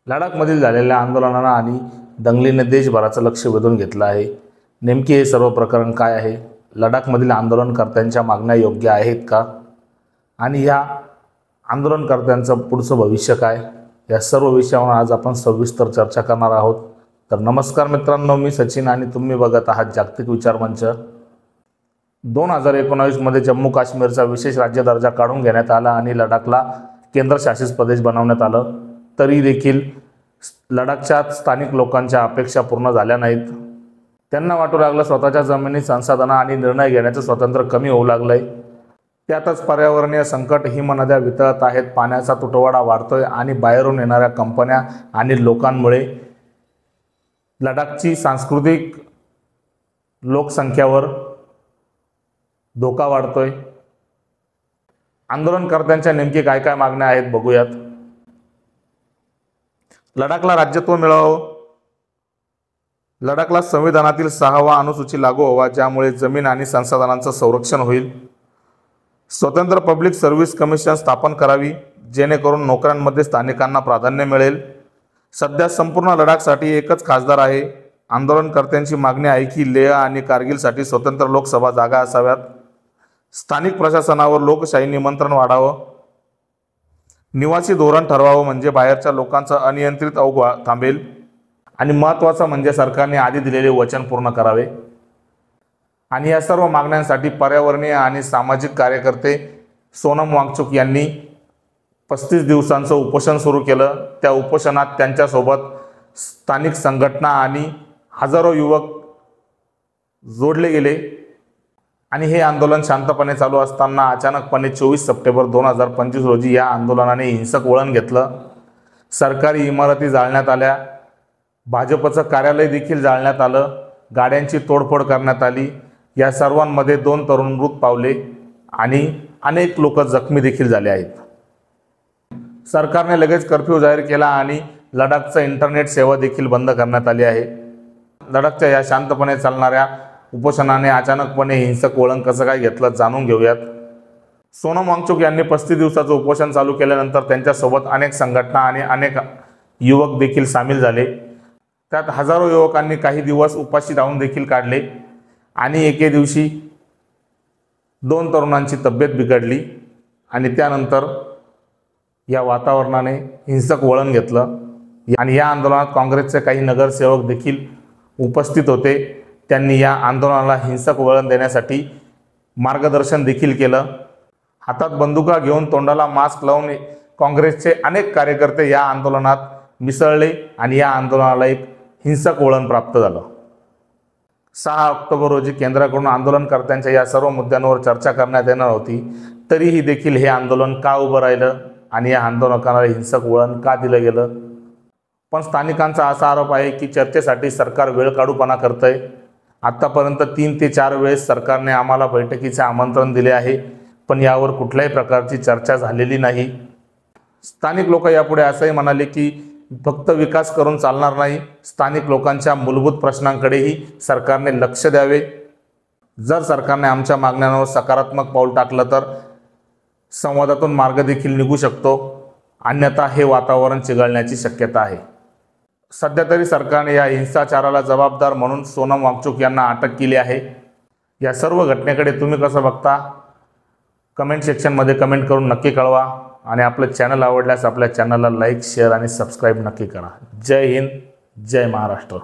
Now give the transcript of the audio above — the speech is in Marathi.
लडाखमधील झालेल्या आंदोलनानं आणि दंगलीने देशभराचं लक्ष वेधून घेतलं आहे। नेमके हे सर्व प्रकरण काय आहे? लडाखमधील आंदोलनकर्त्यांच्या मागण्या योग्य आहेत का? आणि या आंदोलनकर्त्यांचं पुढचं भविष्य काय? या सर्व विषयावर आज आपण सविस्तर चर्चा करणार आहोत। तर नमस्कार मित्रांनो, मी सचिन आणि तुम्ही बघत आहात जागतिक विचार मंच। 2019 मध्ये जम्मू काश्मीरचा विशेष राज्य दर्जा काढून घेण्यात आला आणि लडाखला केंद्रशासित प्रदेश बनवण्यात आलं। तरी देखील लडाखच्या स्थानिक लोकांच्या अपेक्षा पूर्ण झाल्या नाहीत। त्यांना वाटू लागलं स्वतःच्या जमिनी संसाधनं आणि निर्णय घेण्याचं स्वातंत्र्य कमी होऊ लागलंय। त्यातच पर्यावरणीय संकट, हिमनद्या वितळत आहेत, पाण्याचा तुटवडा वाढतोय आणि बाहेरून येणाऱ्या कंपन्या आणि लोकांमुळे लडाखची सांस्कृतिक लोकसंख्येवर धोका वाढतोय। आंदोलनकर्त्यांच्या नेमकी काय काय मागण्या आहेत बघूयात। लडाखला राज्यत्व मिळावं। लडाखला संविधानातील 6वा अनुसूची लागू व्हावा, ज्यामुळे जमीन आणि संसाधनांचं संरक्षण होईल। स्वतंत्र पब्लिक सर्व्हिस कमिशन स्थापन करावी, जेणेकरून नोकऱ्यांमध्ये स्थानिकांना प्राधान्य मिळेल। सध्या संपूर्ण लडाखसाठी एकच खासदार आहे। आंदोलनकर्त्यांची मागणी आहे की लेह आणि कारगिलसाठी स्वतंत्र लोकसभा जागा असाव्यात। स्थानिक प्रशासनावर लोकशाही नियंत्रण वाढावं। निवासी धोरण ठरवावं, म्हणजे बाहेरच्या लोकांचा अनियंत्रित ओघ थांबेल। आणि महत्त्वाचं म्हणजे सरकारने आधी दिलेले वचन पूर्ण करावे। आणि या सर्व मागण्यांसाठी पर्यावरणीय आणि सामाजिक कार्यकर्ते सोनम वांगचुक यांनी 35 दिवसांचं उपोषण सुरू केलं। त्या उपोषणात त्यांच्यासोबत स्थानिक संघटना आणि हजारो युवक जोडले गेले। आणि हे आंदोलन शांतपणे चालू असताना अचानकपणे 24 सप्टेंबर 2025 रोजी या आंदोलनाने हिंसक वळण घेतलं। सरकारी इमारती जाळण्यात आल्या, भाजपचं कार्यालय देखील जाळण्यात आलं, गाड्यांची तोडफोड करण्यात आली। या सर्वांमध्ये 2 तरुण मृत पावले आणि अनेक लोक जखमी देखील झाले आहेत। सरकारने लगेच कर्फ्यू जाहीर केला आणि लडाखचं इंटरनेट सेवा देखील बंद करण्यात आली आहे। लडाखच्या या शांतपणे चालणाऱ्या उपोषणाने अचानकपणे हिंसक वळण कसं काय घेतलं, जाणून घेऊयात। सोनम वांगचुक यांनी 35 दिवसाचं उपोषण चालू केल्यानंतर त्यांच्यासोबत अनेक संघटना आणि अनेक युवक देखील सामील झाले। त्यात हजारो युवकांनी काही दिवस उपाशी राहून देखील काढले आणि एके दिवशी 2 तरुणांची तब्येत बिघडली आणि त्यानंतर या वातावरणाने हिंसक वळण घेतलं। आणि या आंदोलनात काँग्रेसचे काही नगरसेवक देखील उपस्थित होते। त्यांनी या आंदोलनाला हिंसक वळण देण्यासाठी मार्गदर्शन देखील केलं। हातात बंदुका घेऊन, तोंडाला मास्क लावून काँग्रेसचे अनेक कार्यकर्ते या आंदोलनात मिसळले आणि या आंदोलनाला एक हिंसक वळण प्राप्त झालं। 6 ऑक्टोबर रोजी केंद्राकडून आंदोलनकर्त्यांच्या या सर्व मुद्द्यांवर चर्चा करण्यात येणार होती। तरीही देखील हे आंदोलन का उभं राहिलं आणि या आंदोलकांना हिंसक वळण का दिलं गेलं? पण स्थानिकांचा असा आरोप आहे की चर्चेसाठी सरकार वेळकाढूपणा करतंय। आतापर्यंत 3 ते 4 वेळेस सरकारने आम्हाला बैठकीचे आमंत्रण दिले आहे, पण यावर कुठल्याही प्रकारची चर्चा झालेली नाही। स्थानिक लोक यापुढे असंही म्हणाले की फक्त विकास करून चालणार नाही, स्थानिक लोकांच्या मूलभूत प्रश्नांकडेही सरकारने लक्ष द्यावे। जर सरकारने आमच्या मागण्यांवर सकारात्मक पाऊल टाकलं तर संवादातून मार्ग देखील निघू शकतो, अन्यथा हे वातावरण चिघळण्याची शक्यता आहे। सध्या तरी सरकारने या हिंसाचाराला जबाबदार म्हणून सोनम वांगचुक यांना अटक केली आहे। या सर्व घटनेकडे तुम्ही कसं बघता? कमेंट सेक्शनमध्ये कमेंट करून नक्की कळवा। आणि आपलं चॅनल आवडल्यास आपल्या चॅनलला लाईक, शेअर आणि सबस्क्राईब नक्की करा। जय हिंद, जय महाराष्ट्र।